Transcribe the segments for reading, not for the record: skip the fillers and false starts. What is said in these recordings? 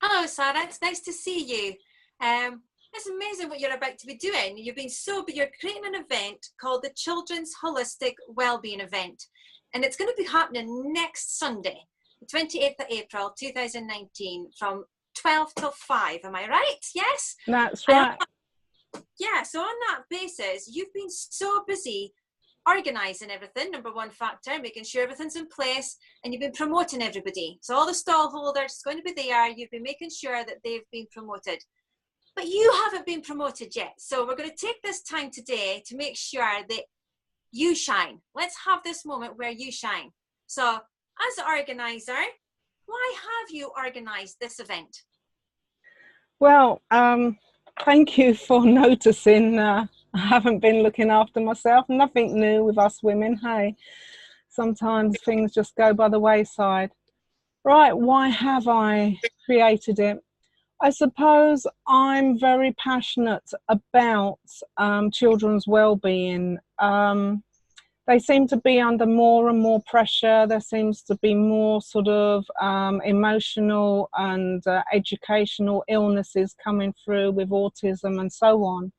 Hello, Sarah. It's nice to see you. It's amazing what you're about to be doing. You're creating an event called the Children's Holistic Wellbeing Event, and it's going to be happening next Sunday, the 28th of April, 2019, from 12 till 5. Am I right? Yes? That's right. Yeah, so on that basis, you've been so busy organising everything, number one factor, making sure everything's in place, and you've been promoting everybody. So all the stall holders going to be there, you've been making sure that they've been promoted. But you haven't been promoted yet. So we're going to take this time today to make sure that you shine. Let's have this moment where you shine. So as an organiser, why have you organised this event? Well, thank you for noticing. I haven't been looking after myself. Nothing new with us women, hey. Sometimes things just go by the wayside. Right, why have I created it? I suppose I'm very passionate about children's well-being. They seem to be under more and more pressure. There seems to be more sort of emotional and educational illnesses coming through with autism and so on.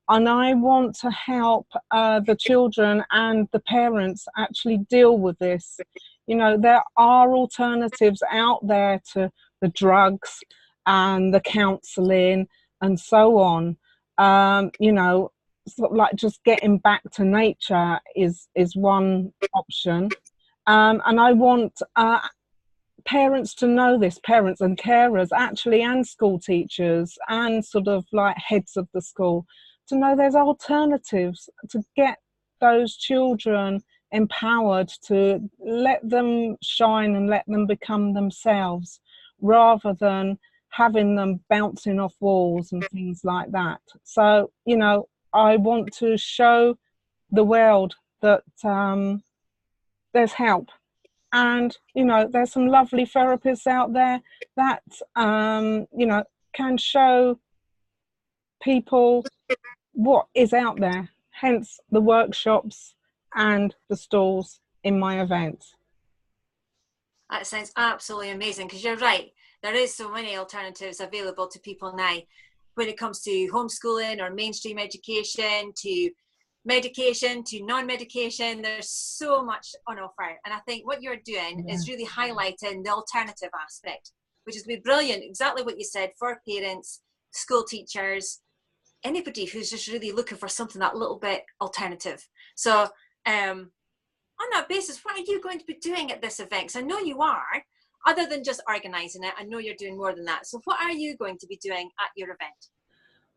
And I want to help the children and the parents actually deal with this. You know, there are alternatives out there to the drugs and the counselling and so on. You know, sort of like just getting back to nature is one option. And I want parents to know this, parents and carers actually, and school teachers and sort of like heads of the school, to know there's alternatives to get those children empowered to let them shine and let them become themselves, rather than having them bouncing off walls and things like that. So, you know, I want to show the world that there's help. And, you know, there's some lovely therapists out there that, you know, can show people what is out there, hence the workshops and the stalls in my events. That sounds absolutely amazing, because you're right. There is so many alternatives available to people now when it comes to homeschooling or mainstream education, to medication, to non-medication. There's so much on offer. And I think what you're doing is really highlighting the alternative aspect, which is to be brilliant, exactly what you said, for parents, school teachers, anybody who's just really looking for something that little bit alternative. So on that basis, what are you going to be doing at this event? Because I know you are, other than just organising it, I know you're doing more than that. So what are you going to be doing at your event?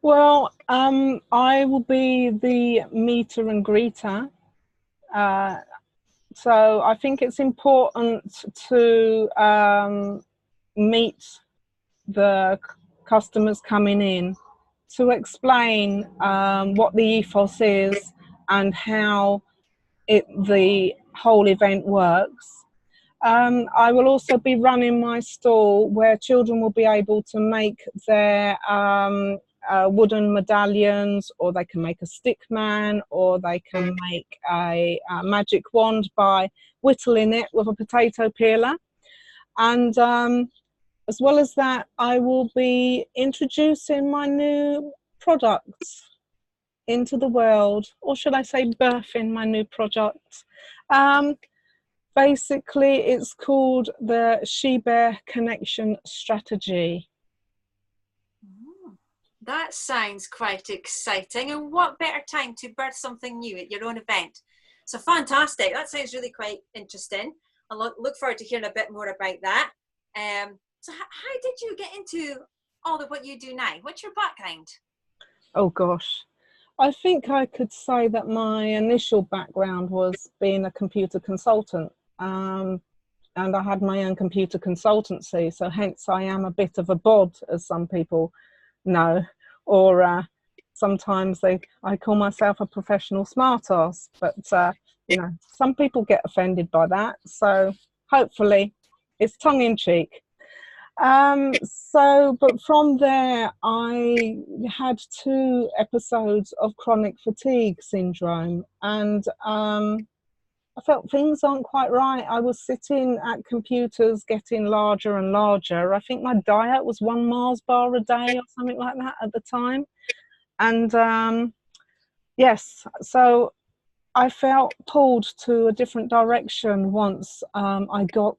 Well, I will be the meter and greeter. So I think it's important to meet the customers coming in, to explain what the ethos is and how the whole event works. I will also be running my stall where children will be able to make their wooden medallions, or they can make a stick man, or they can make a magic wand by whittling it with a potato peeler. And as well as that, I will be introducing my new products into the world, or should I say birthing my new products. Basically, it's called the Shebear Connection Strategy. That sounds quite exciting. And what better time to birth something new at your own event? So fantastic. That sounds really quite interesting. I look forward to hearing a bit more about that. So how did you get into all of what you do now? What's your background? Oh gosh. I think I could say that my initial background was being a computer consultant. And I had my own computer consultancy, so hence I am a bit of a bod, as some people know, or sometimes I call myself a professional smartass, but you know, some people get offended by that, so hopefully it's tongue-in-cheek. But from there I had 2 episodes of chronic fatigue syndrome, and I felt things aren't quite right. I was sitting at computers getting larger and larger. I think my diet was 1 Mars bar a day or something like that at the time. And yes, so I felt pulled to a different direction once I got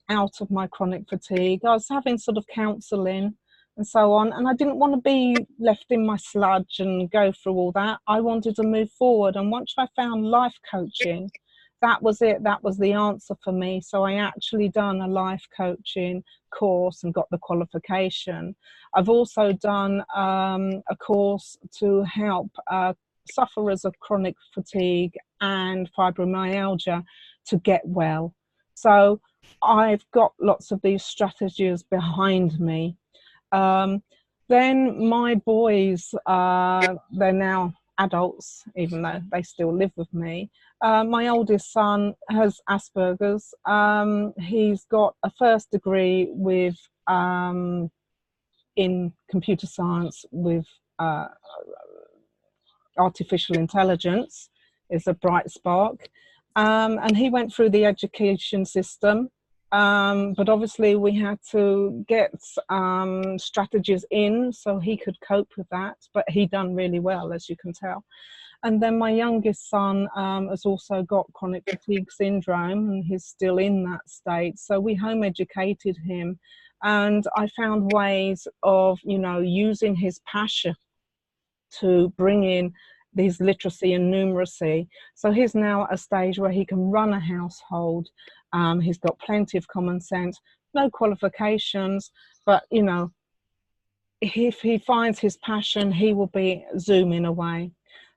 out of my chronic fatigue. I was having sort of counselling and so on, and I didn't want to be left in my sludge and go through all that. I wanted to move forward, and once I found life coaching, that was it. That was the answer for me. So I actually done a life coaching course and got the qualification. I've also done a course to help sufferers of chronic fatigue and fibromyalgia to get well. So I've got lots of these strategies behind me. Then my boys, they're now adults, even though they still live with me. My oldest son has Asperger's. He's got a first degree with in computer science with artificial intelligence, is a bright spark. And he went through the education system, but obviously we had to get strategies in so he could cope with that, but he done really well, as you can tell. And then my youngest son has also got chronic fatigue syndrome, and he's still in that state. So we home educated him, and I found ways of, you know, using his passion to bring in these literacy and numeracy. So he's now at a stage where he can run a household. He's got plenty of common sense, no qualifications, but, you know, if he finds his passion, he will be zooming away.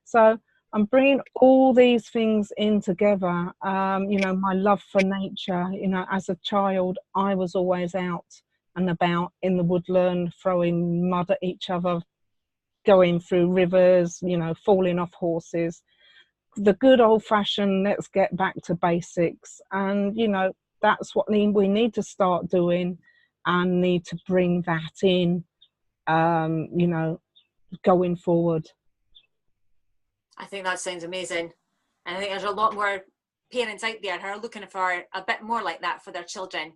So I'm bringing all these things in together. You know, my love for nature, you know, as a child, I was always out and about in the woodland, throwing mud at each other, going through rivers, you know, falling off horses. The good old-fashioned, let's get back to basics. And, you know, that's what we need to start doing, and need to bring that in, you know, going forward. I think that sounds amazing. And I think there's a lot more parents out there who are looking for a bit more like that for their children.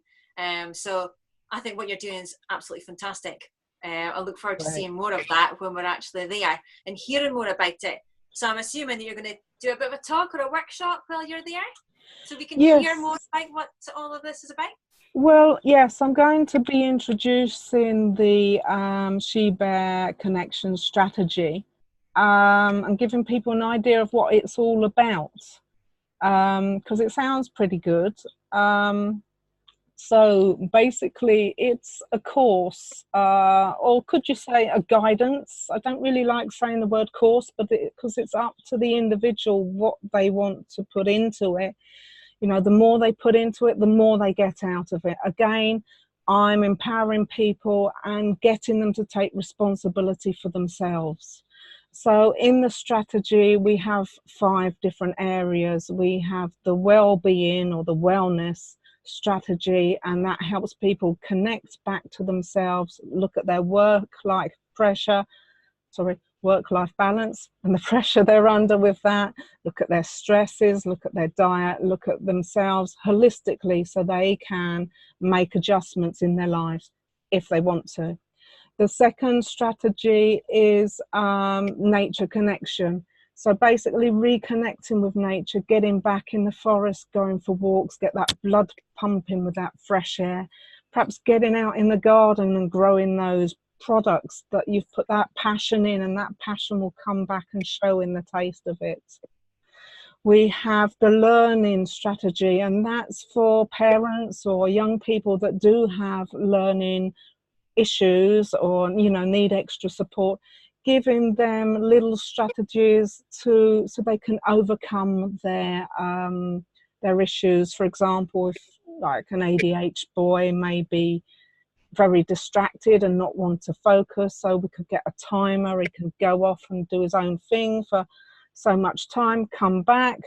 So I think what you're doing is absolutely fantastic. I look forward to seeing more of that when we're actually there and hearing more about it. So I'm assuming that you're going to do a bit of a talk or a workshop while you're there, so we can hear more about what all of this is about. Well, yes, I'm going to be introducing the Shebear connection strategy, and giving people an idea of what it's all about, because it sounds pretty good. So basically it's a course, or could you say a guidance? I don't really like saying the word course, but because it's up to the individual what they want to put into it. You know, the more they put into it, the more they get out of it. Again, I'm empowering people and getting them to take responsibility for themselves. So in the strategy, we have 5 different areas. We have the well-being or the wellness strategy, and that helps people connect back to themselves, look at their work-life balance and the pressure they're under with that, look at their stresses, look at their diet, look at themselves holistically so they can make adjustments in their lives if they want to. The second strategy is nature connection. So basically reconnecting with nature, getting back in the forest, going for walks, get that blood pumping with that fresh air, perhaps getting out in the garden and growing those products that you've put that passion in, and that passion will come back and show in the taste of it. We have the learning strategy, and that's for parents or young people that do have learning issues or, you know, need extra support, giving them little strategies so they can overcome their issues. For example, if like an ADHD boy may be very distracted and not want to focus, so we could get a timer. He can go off and do his own thing for so much time, come back,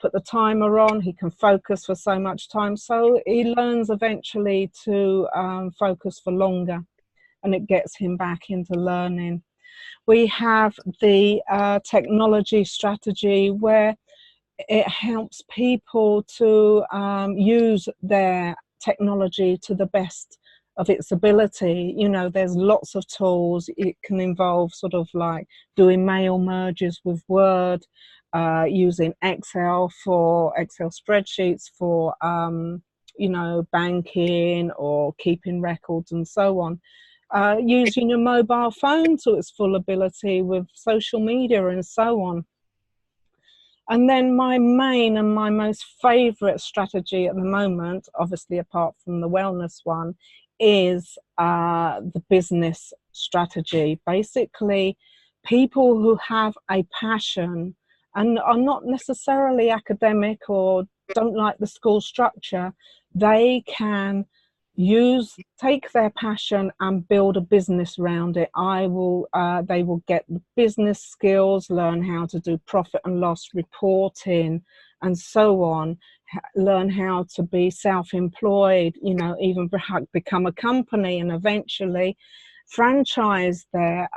put the timer on, he can focus for so much time, so he learns eventually to focus for longer, and it gets him back into learning. We have the technology strategy, where it helps people to use their technology to the best of its ability. You know, there's lots of tools. It can involve sort of like doing mail merges with Word, using Excel spreadsheets for you know, banking or keeping records and so on. Using your mobile phone to its full ability with social media and so on. And then my main and my most favourite strategy at the moment, obviously apart from the wellness one, is the business strategy. Basically, people who have a passion and are not necessarily academic or don't like the school structure, they can take their passion and build a business around it. They will get the business skills, learn how to do profit and loss reporting and so on, learn how to be self-employed, you know, even perhaps become a company and eventually franchise their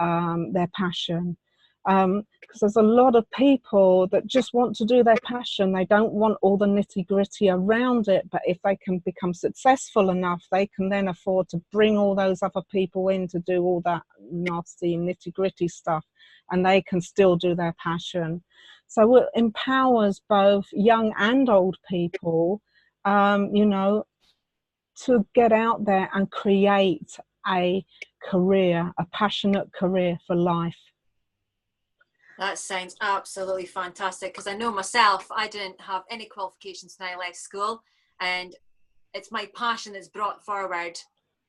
passion. Because there's a lot of people that just want to do their passion. They don't want all the nitty gritty around it, but if they can become successful enough, they can then afford to bring all those other people in to do all that nasty nitty gritty stuff, and they can still do their passion. So it empowers both young and old people, you know, to get out there and create a career, a passionate career for life. That sounds absolutely fantastic, because I know myself, I didn't have any qualifications when I left school, and it's my passion that's brought forward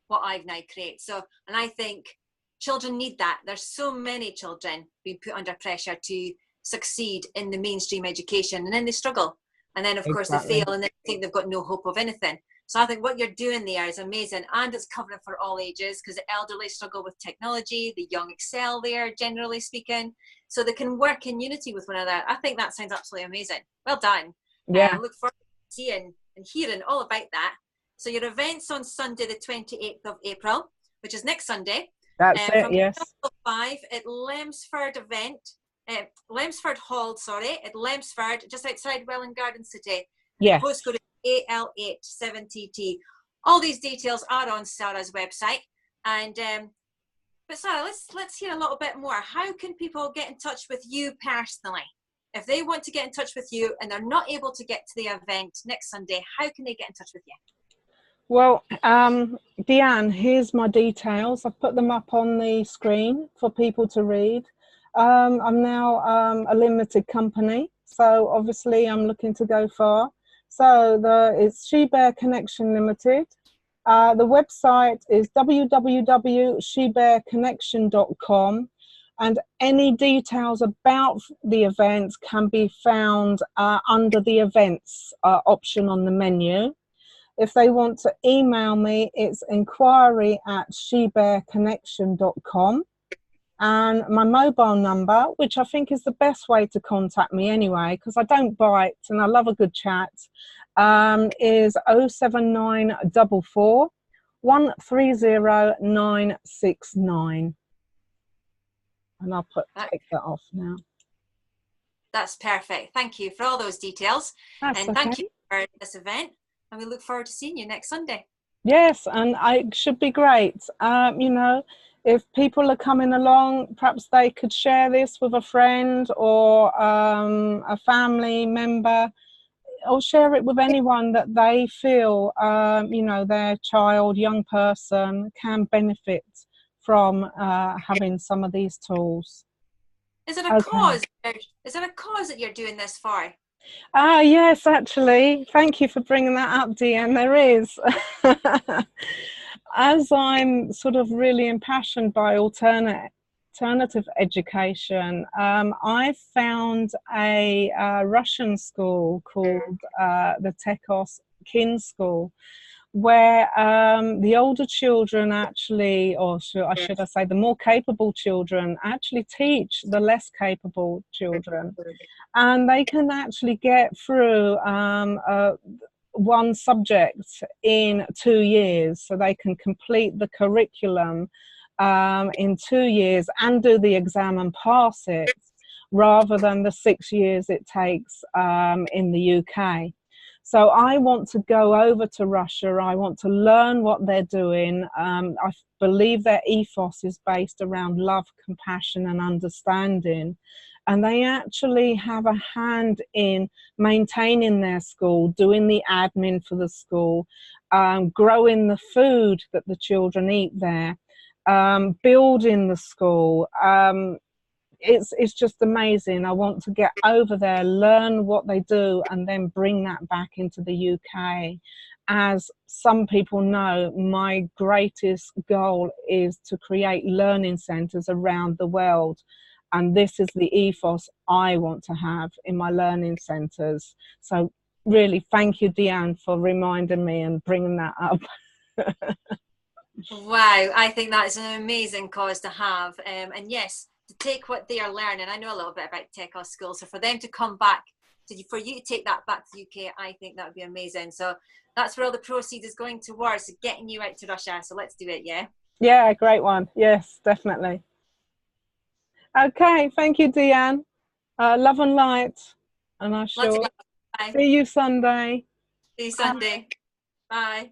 what I've now created. So, and I think children need that. There's so many children being put under pressure to succeed in the mainstream education, and then they struggle, and then of course they fail, and they think they've got no hope of anything. So I think what you're doing there is amazing, and it's covering for all ages, because the elderly struggle with technology, the young excel there, generally speaking, so they can work in unity with one another. I think that sounds absolutely amazing. Well done. Yeah. I look forward to seeing and hearing all about that. So your event's on Sunday, the 28th of April, which is next Sunday. That's it, from yes. 5 at Lemsford Lemsford Hall, at Lemsford, just outside Welwyn Garden City. Yes. The postcode is AL87TT. All these details are on Sara's website. And but Sara, let's hear a little bit more. How can people get in touch with you personally? If they want to get in touch with you and they're not able to get to the event next Sunday, how can they get in touch with you? Well, Deanne, here's my details. I've put them up on the screen for people to read. I'm now a limited company, so obviously I'm looking to go far. So it's Shebear Connection Limited. The website is www.shebearconnection.com, and any details about the event can be found under the events option on the menu. If they want to email me, it's inquiry@shebearconnection.com. And my mobile number, which I think is the best way to contact me anyway, because I don't bite and I love a good chat, is 07944 130969. And I'll take that off now. That's perfect. Thank you for all those details. That's and okay. Thank you for this event. And we look forward to seeing you next Sunday. Yes, and it should be great. You know, if people are coming along, perhaps they could share this with a friend or a family member, or share it with anyone that they feel, you know, their child, young person can benefit from having some of these tools. Is it a cause? Is it a cause that you're doing this for? Yes, actually. Thank you for bringing that up, Deanne. There is. As I'm sort of really impassioned by alternative education, I found a Russian school called the Tekos Kin School, where the older children actually, or should I say the more capable children, actually teach the less capable children. And they can actually get through one subject in 2 years, so they can complete the curriculum in 2 years and do the exam and pass it, rather than the 6 years it takes in the UK. So I want to go over to Russia. I want to learn what they're doing. I believe their ethos is based around love, compassion, and understanding. And they actually have a hand in maintaining their school, doing the admin for the school, growing the food that the children eat there, building the school. It's just amazing. I want to get over there, learn what they do, and then bring that back into the UK. As some people know, my greatest goal is to create learning centres around the world. And this is the ethos I want to have in my learning centres. So really, thank you, Deanne, for reminding me and bringing that up. Wow, I think that is an amazing cause to have. And yes, to take what they are learning. I know a little bit about Tech School, so for them to come back, for you to take that back to the UK, I think that would be amazing. So that's where all the proceeds is going towards, getting you out to Russia. So let's do it, yeah? Yeah, great one. Yes, definitely. Okay, thank you, Deanne. Love and light. And I shall see you Sunday. See you Sunday. Bye.